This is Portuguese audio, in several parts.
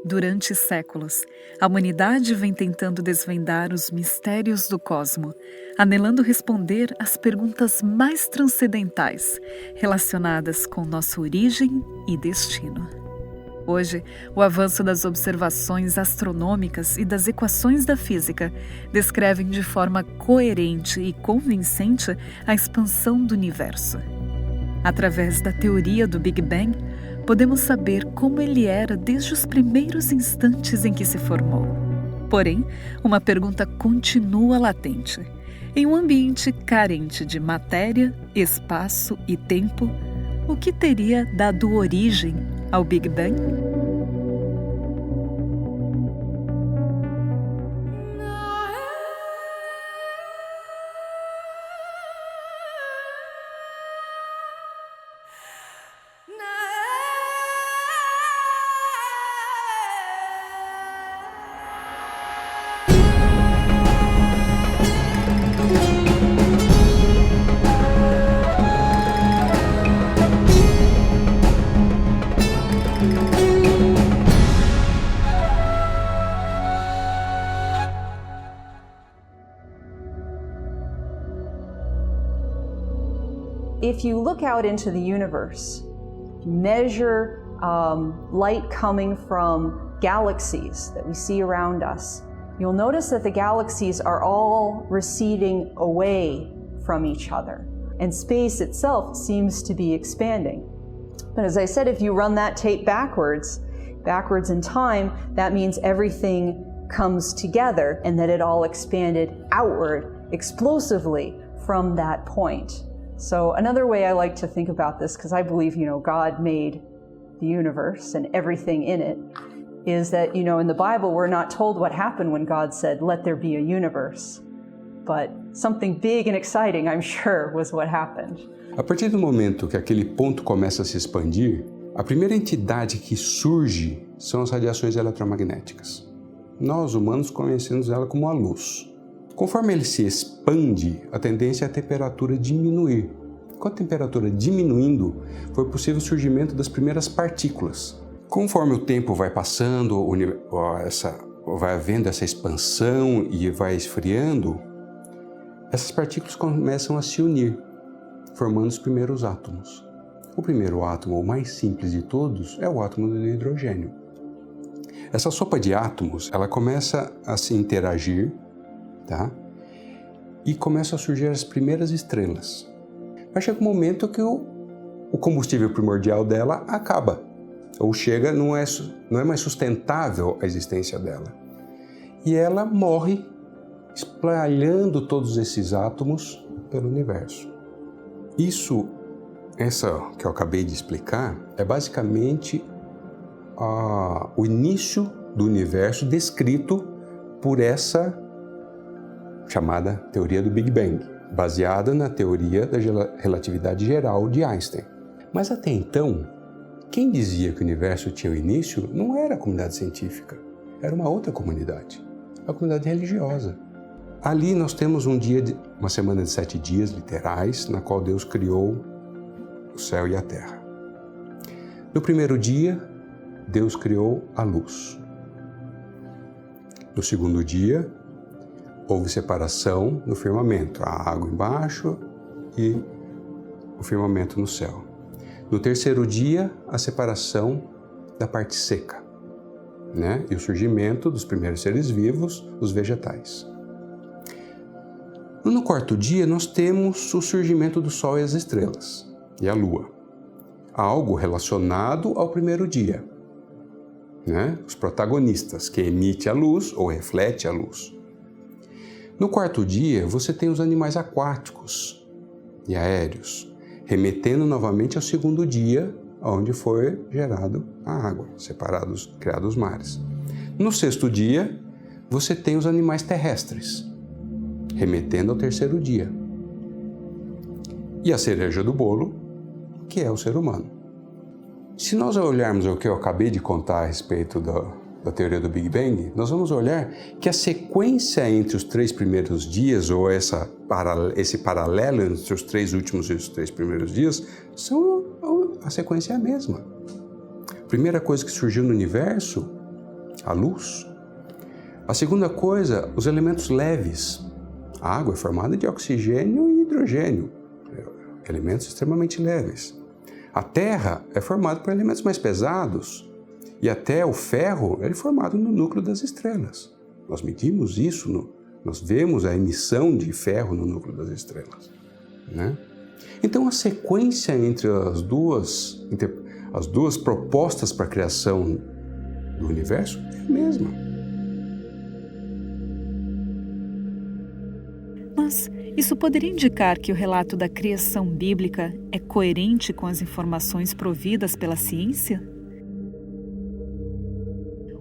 Durante séculos, a humanidade vem tentando desvendar os mistérios do cosmo, anelando responder às perguntas mais transcendentais relacionadas com nossa origem e destino. Hoje, o avanço das observações astronômicas e das equações da física descrevem de forma coerente e convincente a expansão do universo. Através da teoria do Big Bang, podemos saber como ele era desde os primeiros instantes em que se formou. Porém, uma pergunta continua latente. Em um ambiente carente de matéria, espaço e tempo, o que teria dado origem ao Big Bang? If you look out into the universe, measure light coming from galaxies that we see around us, you'll notice that the galaxies are all receding away from each other, and space itself seems to be expanding. But as I said, if you run that tape backwards in time, that means everything comes together and that it all expanded outward explosively from that point. So another way I like to think about this, because I believe, God made the universe and everything in it, is that, in the Bible, we're not told what happened when God said, let there be a universe. But something big and exciting, I'm sure, was what happened. A partir do momento que aquele ponto começa a se expandir, a primeira entidade que surge são as radiações eletromagnéticas. Nós, humanos, conhecemos ela como a luz. Conforme ele se expande, a tendência é a temperatura diminuir. Com a temperatura diminuindo, foi possível o surgimento das primeiras partículas. Conforme o tempo vai passando, vai havendo essa expansão e vai esfriando, essas partículas começam a se unir, formando os primeiros átomos. O primeiro átomo, o mais simples de todos, é o átomo do hidrogênio. Essa sopa de átomos, ela começa a se interagir, tá? E começam a surgir as primeiras estrelas. Mas chega um momento que o combustível primordial dela acaba, ou chega, não é mais sustentável a existência dela. E ela morre, espalhando todos esses átomos pelo universo. Essa que eu acabei de explicar, é basicamente o início do universo descrito por essa chamada teoria do Big Bang, baseada na teoria da relatividade geral de Einstein. Mas até então, quem dizia que o universo tinha um início não era a comunidade científica, era uma outra comunidade, a comunidade religiosa. Ali nós temos uma semana de 7 dias literais, na qual Deus criou o céu e a terra. No primeiro dia, Deus criou a luz. No segundo dia, houve separação no firmamento, a água embaixo e o firmamento no céu. No terceiro dia, a separação da parte seca, né? E o surgimento dos primeiros seres vivos, os vegetais. No quarto dia, nós temos o surgimento do Sol e as estrelas, e a Lua. Algo relacionado ao primeiro dia, né? Os protagonistas, que emite a luz ou reflete a luz. No quarto dia, você tem os animais aquáticos e aéreos, remetendo novamente ao segundo dia, onde foi gerado a água, criados os mares. No sexto dia, você tem os animais terrestres, remetendo ao terceiro dia. E a cereja do bolo, que é o ser humano. Se nós olharmos o que eu acabei de contar a respeito da teoria do Big Bang, nós vamos olhar que a sequência entre os 3 primeiros dias, ou esse paralelo entre os 3 últimos e os 3 primeiros dias, a sequência é a mesma. A primeira coisa que surgiu no universo a luz. A segunda coisa, os elementos leves. A água é formada de oxigênio e hidrogênio, elementos extremamente leves. A terra é formada por elementos mais pesados e até o ferro é formado no núcleo das estrelas. Nós medimos isso, nós vemos a emissão de ferro no núcleo das estrelas, né? Então a sequência entre as duas propostas para a criação do universo é a mesma. Mas isso poderia indicar que o relato da criação bíblica é coerente com as informações providas pela ciência?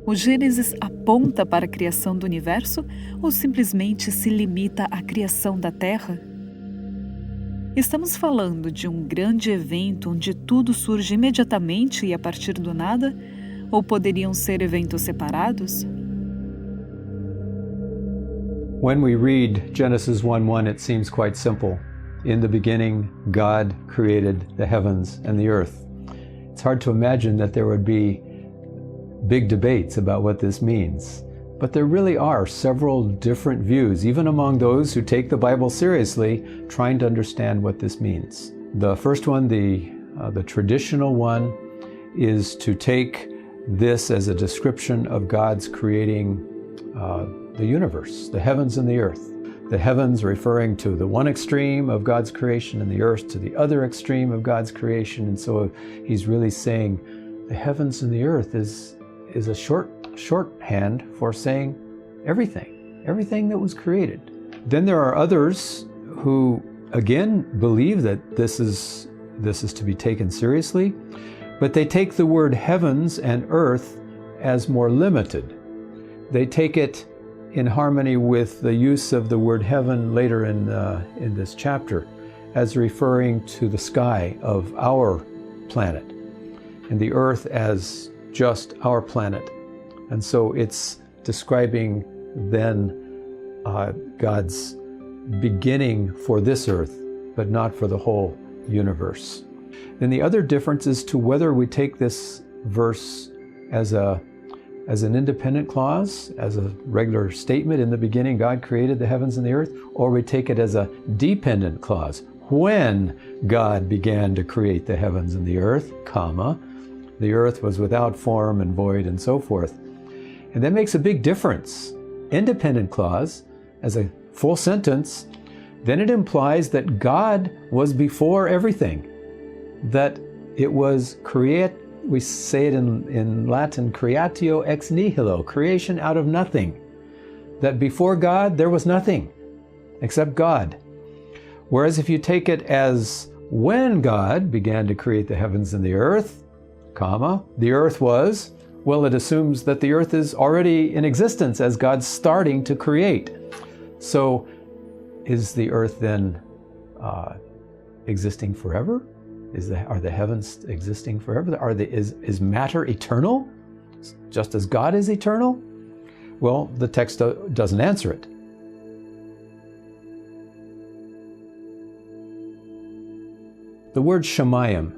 O Gênesis aponta para a criação do universo ou simplesmente se limita à criação da Terra? Estamos falando de um grande evento onde tudo surge imediatamente e a partir do nada? Ou poderiam ser eventos separados? When we read Genesis 1:1, it seems quite simple. In the beginning, God created the heavens and the earth. It's hard to imagine that there would be big debates about what this means. But there really are several different views, even among those who take the Bible seriously, trying to understand what this means. The first one, the traditional one, is to take this as a description of God's creating the universe, the heavens and the earth. The heavens referring to the one extreme of God's creation and the earth to the other extreme of God's creation. And so he's really saying the heavens and the earth is a shorthand for saying everything that was created. Then there are others who again believe that this is to be taken seriously, but they take the word heavens and earth as more limited. They take it in harmony with the use of the word heaven later in this chapter as referring to the sky of our planet and the earth as just our planet. And so it's describing then God's beginning for this earth, but not for the whole universe. Then the other difference is to whether we take this verse as an independent clause, as a regular statement, in the beginning God created the heavens and the earth, or we take it as a dependent clause. When God began to create the heavens and the earth, comma, the earth was without form and void and so forth. And that makes a big difference. Independent clause, as a full sentence, then it implies that God was before everything, that it was we say it in Latin, creatio ex nihilo, creation out of nothing. That before God, there was nothing except God. Whereas if you take it as when God began to create the heavens and the earth, comma, the earth was, well, it assumes that the earth is already in existence as God's starting to create. So is the earth then existing forever? Are the heavens existing forever? Is matter eternal, just as God is eternal? Well, the text doesn't answer it. The word Shemayim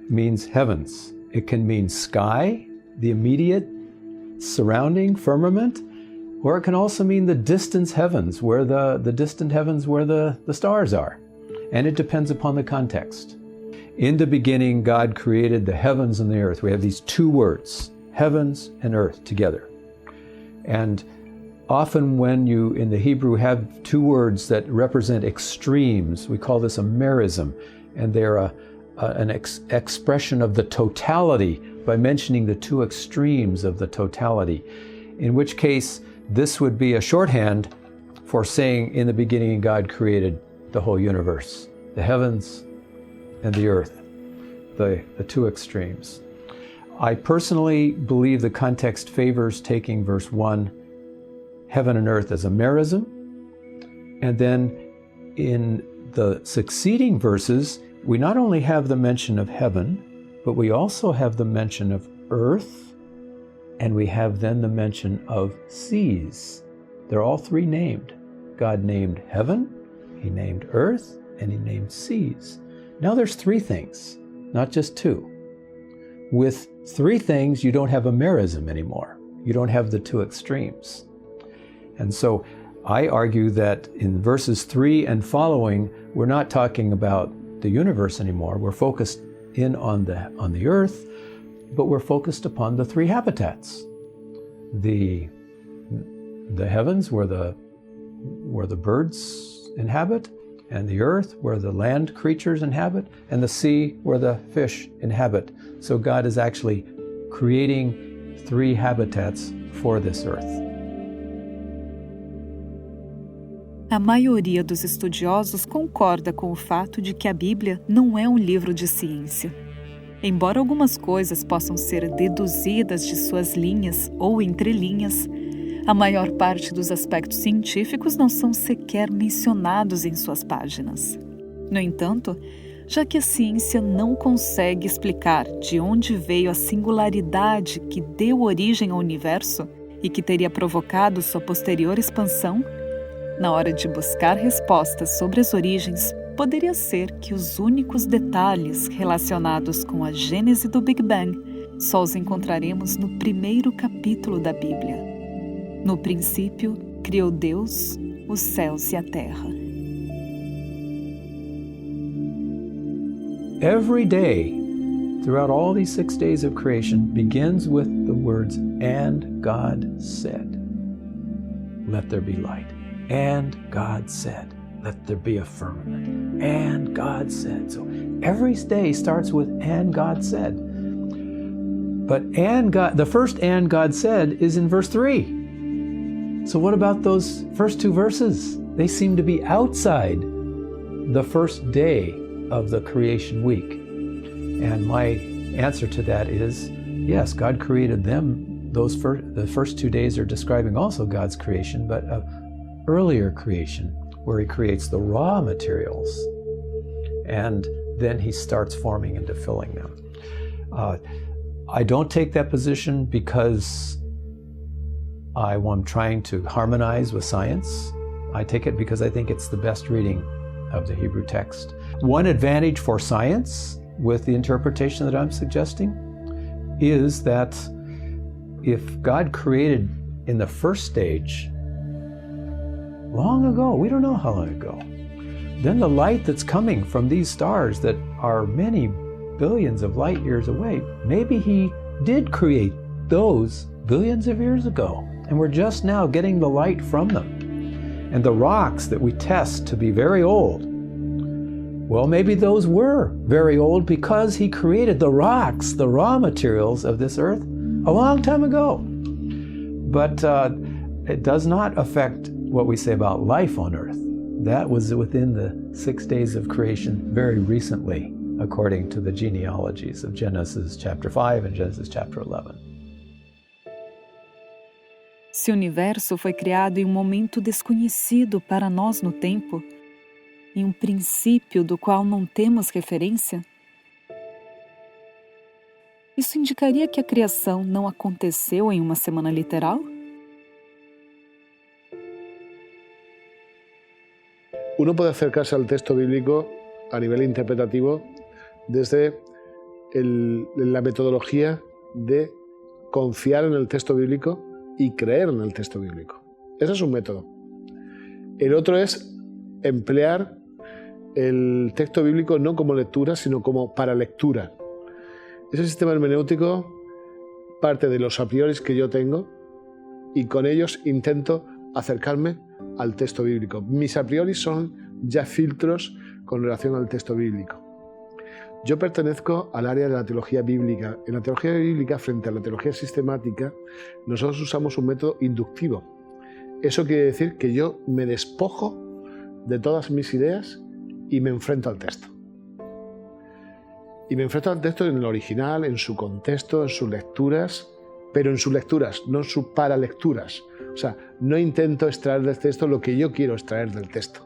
means heavens. It can mean sky, the immediate surrounding firmament, or it can also mean the distant heavens, where the distant heavens where the stars are. And it depends upon the context. In the beginning, God created the heavens and the earth. We have these two words, heavens and earth, together. And often when you, in the Hebrew, have two words that represent extremes, we call this a merism, and they're an expression of the totality by mentioning the two extremes of the totality, in which case this would be a shorthand for saying in the beginning God created the whole universe, the heavens and the earth, the two extremes. I personally believe the context favors taking verse 1, heaven and earth, as a merism, and then in the succeeding verses, we not only have the mention of heaven, but we also have the mention of earth, and we have then the mention of seas. They're all three named. God named heaven, He named earth, and He named seas. Now there's three things, not just two. with three things, you don't have a merism anymore. You don't have the two extremes. And so I argue that in verses 3 and following, we're not talking about the universe anymore. We're focused in on the earth, but we're focused upon the three habitats. The heavens where the birds inhabit, and the earth where the land creatures inhabit, and the sea where the fish inhabit. So God is actually creating three habitats for this earth. A maioria dos estudiosos concorda com o fato de que a Bíblia não é um livro de ciência. Embora algumas coisas possam ser deduzidas de suas linhas ou entrelinhas, a maior parte dos aspectos científicos não são sequer mencionados em suas páginas. No entanto, já que a ciência não consegue explicar de onde veio a singularidade que deu origem ao universo e que teria provocado sua posterior expansão, na hora de buscar respostas sobre as origens, poderia ser que os únicos detalhes relacionados com a gênese do Big Bang só os encontraremos no primeiro capítulo da Bíblia. No princípio, criou Deus os céus e a terra. Every day, throughout all these 6 days of creation, begins with the words, "And God said, let there be light. And God said, let there be a firmament. And God said." So every day starts with "and God said." But the first "and God said" is in verse 3. So what about those first two verses? They seem to be outside the first day of the creation week. And my answer to that is, yes, God created them. The first 2 days are describing also God's creation, but earlier creation, where he creates the raw materials, and then he starts forming and filling them. I don't take that position because I'm trying to harmonize with science. I take it because I think it's the best reading of the Hebrew text. One advantage for science with the interpretation that I'm suggesting is that if God created in the first stage long ago, we don't know how long ago, then the light that's coming from these stars that are many billions of light years away, maybe he did create those billions of years ago, and we're just now getting the light from them. And the rocks that we test to be very old, well, maybe those were very old because he created the rocks, the raw materials of this earth, a long time ago. But it does not affect what we say about life on earth. That was within the 6 days of creation very recently, according to the genealogies of Genesis chapter 5 and Genesis chapter 11. Se o universo foi criado em um momento desconhecido para nós no tempo, em um princípio do qual não temos referência, isso indicaria que a criação não aconteceu em uma semana literal? Uno puede acercarse al texto bíblico a nivel interpretativo desde la metodología de confiar en el texto bíblico y creer en el texto bíblico. Ese es un método. El otro es emplear el texto bíblico no como lectura, sino como para lectura. Ese sistema hermenéutico parte de los a priori que yo tengo y con ellos intento acercarme al texto bíblico. Mis a priori son ya filtros con relación al texto bíblico. Yo pertenezco al área de la teología bíblica. En la teología bíblica, frente a la teología sistemática, nosotros usamos un método inductivo. Eso quiere decir que yo me despojo de todas mis ideas y me enfrento al texto. Y me enfrento al texto en el original, en su contexto, en sus lecturas, pero en sus lecturas, no en sus paralecturas. O sea, no intento extraer del texto lo que yo quiero extraer del texto.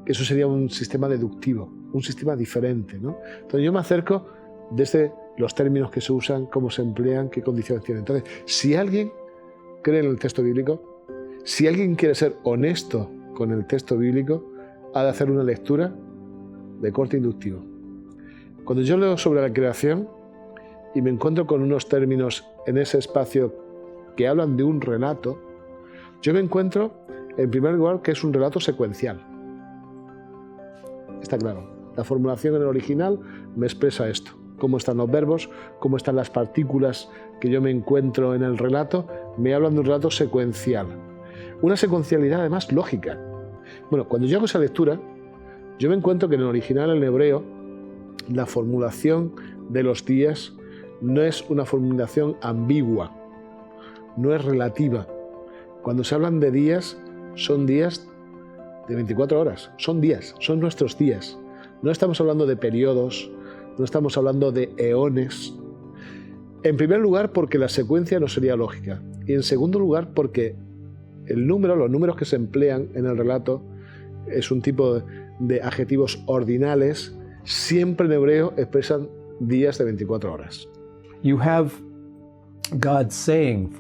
Eso sería un sistema deductivo, un sistema diferente, ¿no? Entonces yo me acerco desde los términos que se usan, cómo se emplean, qué condiciones tienen. Entonces, si alguien cree en el texto bíblico, si alguien quiere ser honesto con el texto bíblico, ha de hacer una lectura de corte inductivo. Cuando yo leo sobre la creación, y me encuentro con unos términos en ese espacio que hablan de un relato, yo me encuentro, en primer lugar, que es un relato secuencial. Está claro. La formulación en el original me expresa esto. Cómo están los verbos, cómo están las partículas que yo me encuentro en el relato, me hablan de un relato secuencial. Una secuencialidad además lógica. Bueno, cuando yo hago esa lectura, yo me encuentro que en el original, en hebreo, la formulación de los días no es una formulación ambigua, no es relativa. Cuando se hablan de días, son días de 24 horas, son días, son nuestros días. No estamos hablando de periodos, no estamos hablando de eones. En primer lugar, porque la secuencia no sería lógica. Y en segundo lugar, porque el número, los números que se emplean en el relato, es un tipo de adjetivos ordinales, siempre en hebreo expresan días de 24 horas. You have God saying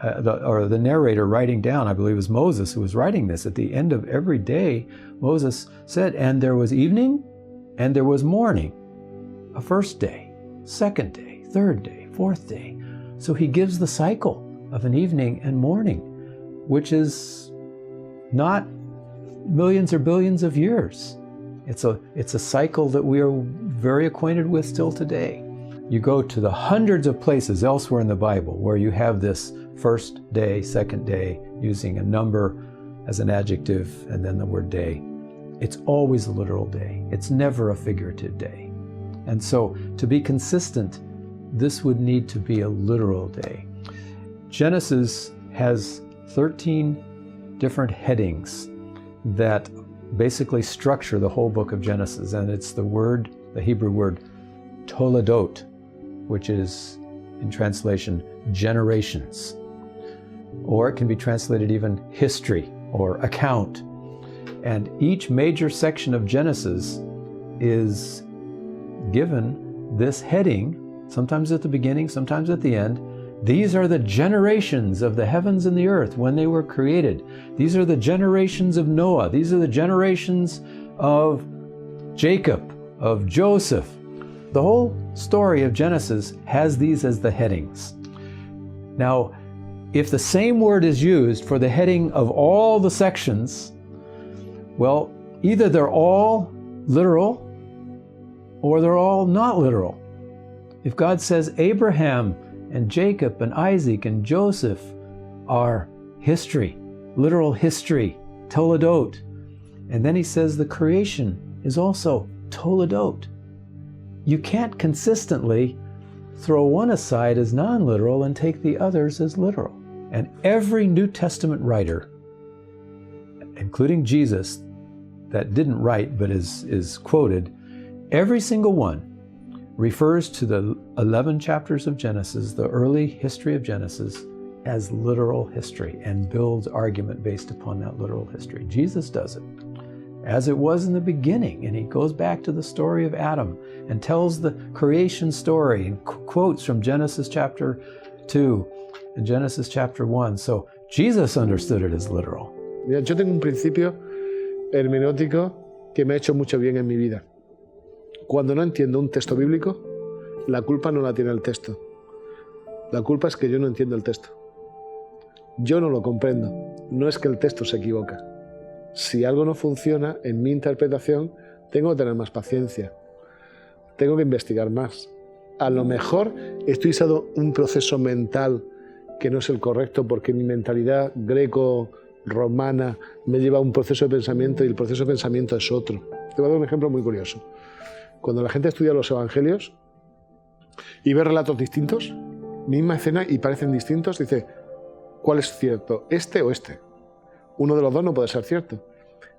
the narrator writing down, I believe it was Moses who was writing this, at the end of every day, Moses said, and there was evening and there was morning, a first day, second day, third day, fourth day. So he gives the cycle of an evening and morning, which is not millions or billions of years. It's a cycle that we are very acquainted with still today. You go to the hundreds of places elsewhere in the Bible where you have this first day, second day, using a number as an adjective and then the word day. It's always a literal day. It's never a figurative day. And so to be consistent, this would need to be a literal day. Genesis has 13 different headings that basically structure the whole book of Genesis, and it's the Hebrew word toledot, which is in translation generations, or it can be translated even history or account. And each major section of Genesis is given this heading, sometimes at the beginning, sometimes at the end. These are the generations of the heavens and the earth when they were created. These are the generations of Noah. These are the generations of Jacob, of Joseph. The whole story of Genesis has these as the headings. Now, if the same word is used for the heading of all the sections, well, either they're all literal or they're all not literal. If God says Abraham and Jacob and Isaac and Joseph are history, literal history, toledot, and then he says the creation is also toledot, you can't consistently throw one aside as non-literal and take the others as literal. And every New Testament writer, including Jesus, that didn't write but is quoted, every single one refers to the 11 chapters of Genesis, the early history of Genesis, as literal history and builds argument based upon that literal history. Jesus does it as it was in the beginning, and he goes back to the story of Adam and tells the creation story and quotes from Genesis chapter 2 and Genesis chapter 1. So Jesus understood it as literal. Mira, yo tengo un principio hermenéutico que me ha hecho mucho bien en mi vida. Cuando no entiendo un texto bíblico, la culpa no la tiene el texto. La culpa es que yo no entiendo el texto. Yo no lo comprendo. No es que el texto se equivoca. Si algo no funciona en mi interpretación, tengo que tener más paciencia. Tengo que investigar más. A lo mejor estoy usando un proceso mental que no es el correcto porque mi mentalidad greco-romana me lleva a un proceso de pensamiento y el proceso de pensamiento es otro. Te voy a dar un ejemplo muy curioso. Cuando la gente estudia los evangelios y ve relatos distintos, misma escena y parecen distintos, dice, ¿cuál es cierto? ¿Este o este? Uno de los dos no puede ser cierto.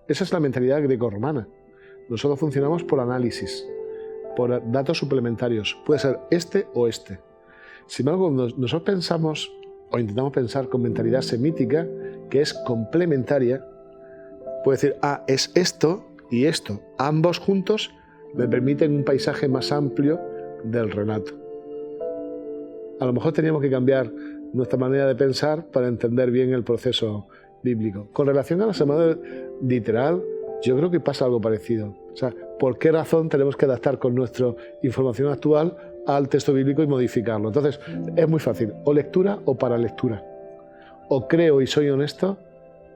Esa es la mentalidad greco-romana. Nosotros funcionamos por análisis, por datos suplementarios. Puede ser este o este. Sin embargo, nosotros pensamos o intentamos pensar con mentalidad semítica, que es complementaria, puede decir, es esto y esto. Ambos juntos me permiten un paisaje más amplio del relato. A lo mejor teníamos que cambiar nuestra manera de pensar para entender bien el proceso bíblico. Con relación a la semana literal, yo creo que pasa algo parecido. O sea, ¿por qué razón tenemos que adaptar con nuestra información actual al texto bíblico y modificarlo. Entonces, es muy fácil, o lectura o para lectura. O creo y soy honesto,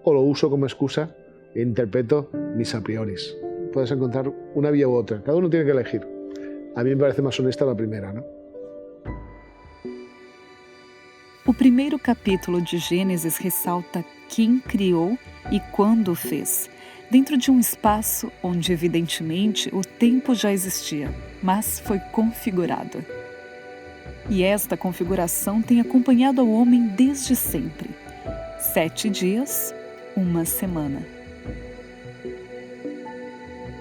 o lo uso como excusa e interpreto mis a prioris. Puedes encontrar una vía u otra, cada uno tiene que elegir. A mí me parece más honesta la primera, ¿no? O primeiro capítulo de Gênesis ressalta quem criou e quando o fez, dentro de um espaço onde, evidentemente, o tempo já existia, mas foi configurado. E esta configuração tem acompanhado ao homem desde sempre. 7 dias, 1 semana.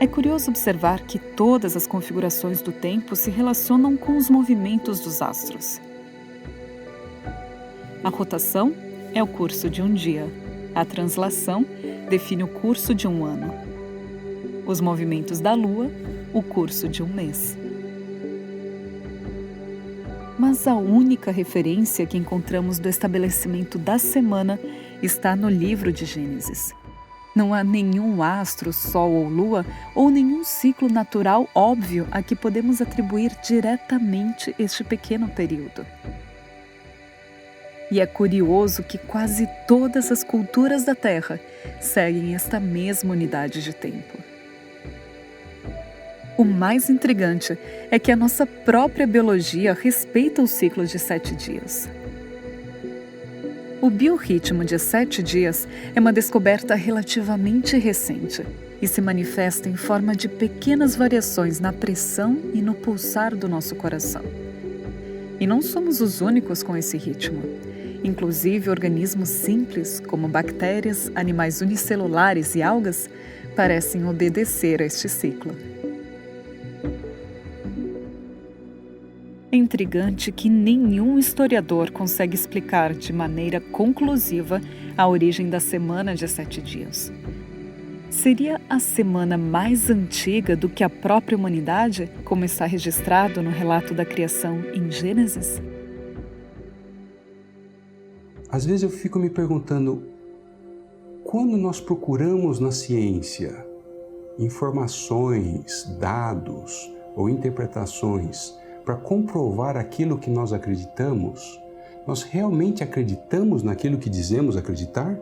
É curioso observar que todas as configurações do tempo se relacionam com os movimentos dos astros. A rotação é o curso de um dia. A translação define o curso de um ano. Os movimentos da Lua, o curso de um mês. Mas a única referência que encontramos do estabelecimento da semana está no livro de Gênesis. Não há nenhum astro, sol ou lua, ou nenhum ciclo natural óbvio a que podemos atribuir diretamente este pequeno período. E é curioso que quase todas as culturas da Terra seguem esta mesma unidade de tempo. O mais intrigante é que a nossa própria biologia respeita o ciclo de 7 dias. O biorritmo de 7 dias é uma descoberta relativamente recente e se manifesta em forma de pequenas variações na pressão e no pulsar do nosso coração. E não somos os únicos com esse ritmo. Inclusive, organismos simples, como bactérias, animais unicelulares e algas, parecem obedecer a este ciclo. É intrigante que nenhum historiador consegue explicar de maneira conclusiva a origem da semana de 7 dias. Seria a semana mais antiga do que a própria humanidade, como está registrado no relato da criação em Gênesis? Às vezes eu fico me perguntando, quando nós procuramos na ciência informações, dados ou interpretações para comprovar aquilo que nós acreditamos, nós realmente acreditamos naquilo que dizemos acreditar?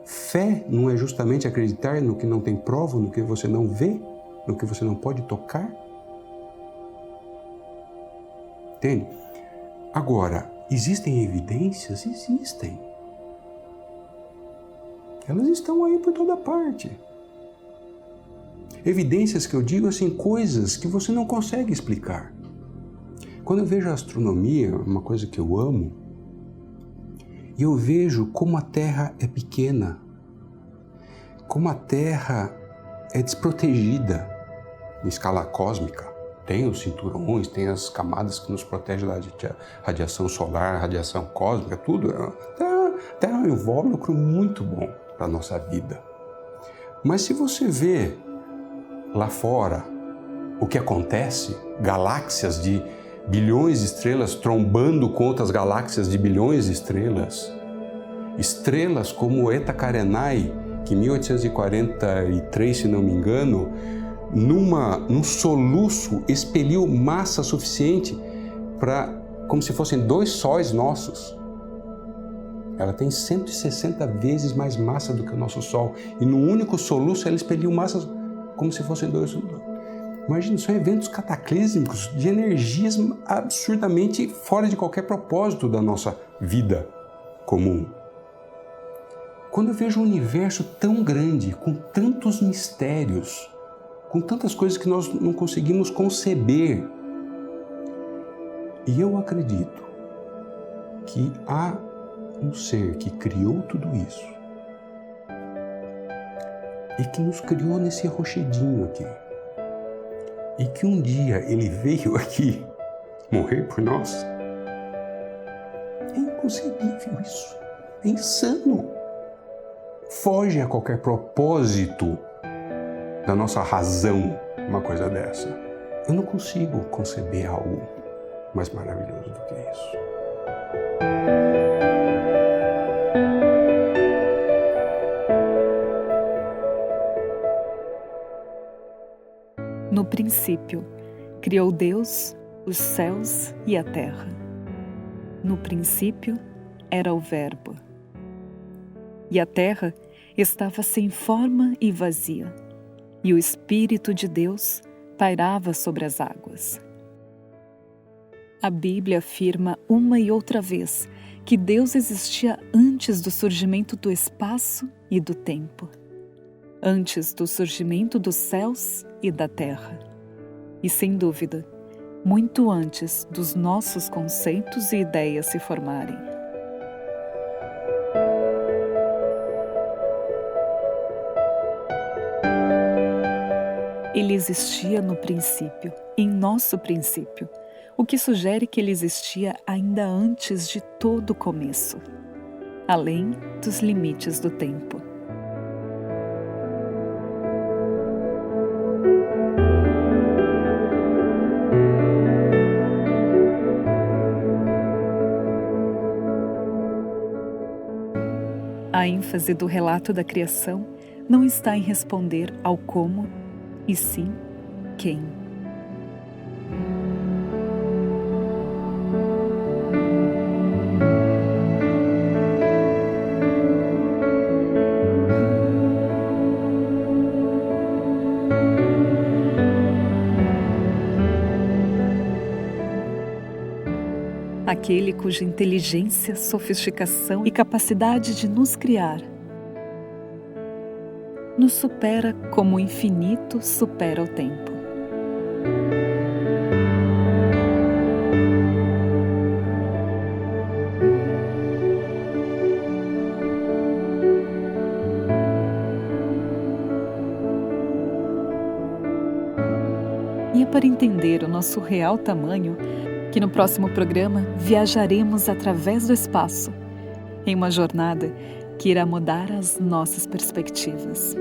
Fé não é justamente acreditar no que não tem prova, no que você não vê, no que você não pode tocar? Entende? Agora, existem evidências? Existem. Elas estão aí por toda parte. Evidências que eu digo assim, coisas que você não consegue explicar. Quando eu vejo a astronomia, uma coisa que eu amo, e eu vejo como a Terra é pequena, como a Terra é desprotegida em escala cósmica. Tem os cinturões, tem as camadas que nos protegem da radiação solar, radiação cósmica, tudo. A Terra é um invólucro muito bom para a nossa vida. Mas se você vê lá fora o que acontece, galáxias de bilhões de estrelas trombando com outras galáxias de bilhões de estrelas, estrelas como Eta Carinae, que em 1843, se não me engano, num soluço expeliu massa suficiente para, como se fossem 2 sóis nossos. Ela tem 160 vezes mais massa do que o nosso Sol. E num único soluço ela expeliu massa como se fossem 2. Imagina, são eventos cataclísmicos de energias absurdamente fora de qualquer propósito da nossa vida comum. Quando eu vejo um universo tão grande, com tantos mistérios, com tantas coisas que nós não conseguimos conceber, e eu acredito que há um ser que criou tudo isso e que nos criou nesse rochedinho aqui, e que um dia ele veio aqui morrer por nós. É inconcebível isso, é insano, foge a qualquer propósito da nossa razão uma coisa dessa. Eu não consigo conceber algo mais maravilhoso do que isso. No princípio, Criou Deus os céus e a terra. No princípio era o Verbo. E a terra estava sem forma e vazia, e o Espírito de Deus pairava sobre as águas. A Bíblia afirma uma e outra vez que Deus existia antes do surgimento do espaço e do tempo, antes do surgimento dos céus e da terra, e sem dúvida, muito antes dos nossos conceitos e ideias se formarem. Ele existia no princípio, em nosso princípio, o que sugere que ele existia ainda antes de todo o começo, além dos limites do tempo. A ênfase do relato da criação não está em responder ao como, e sim quem. Aquele cuja inteligência, sofisticação e capacidade de nos criar nos supera como o infinito supera o tempo. E é para entender o nosso real tamanho que no próximo programa viajaremos através do espaço, em uma jornada que irá mudar as nossas perspectivas.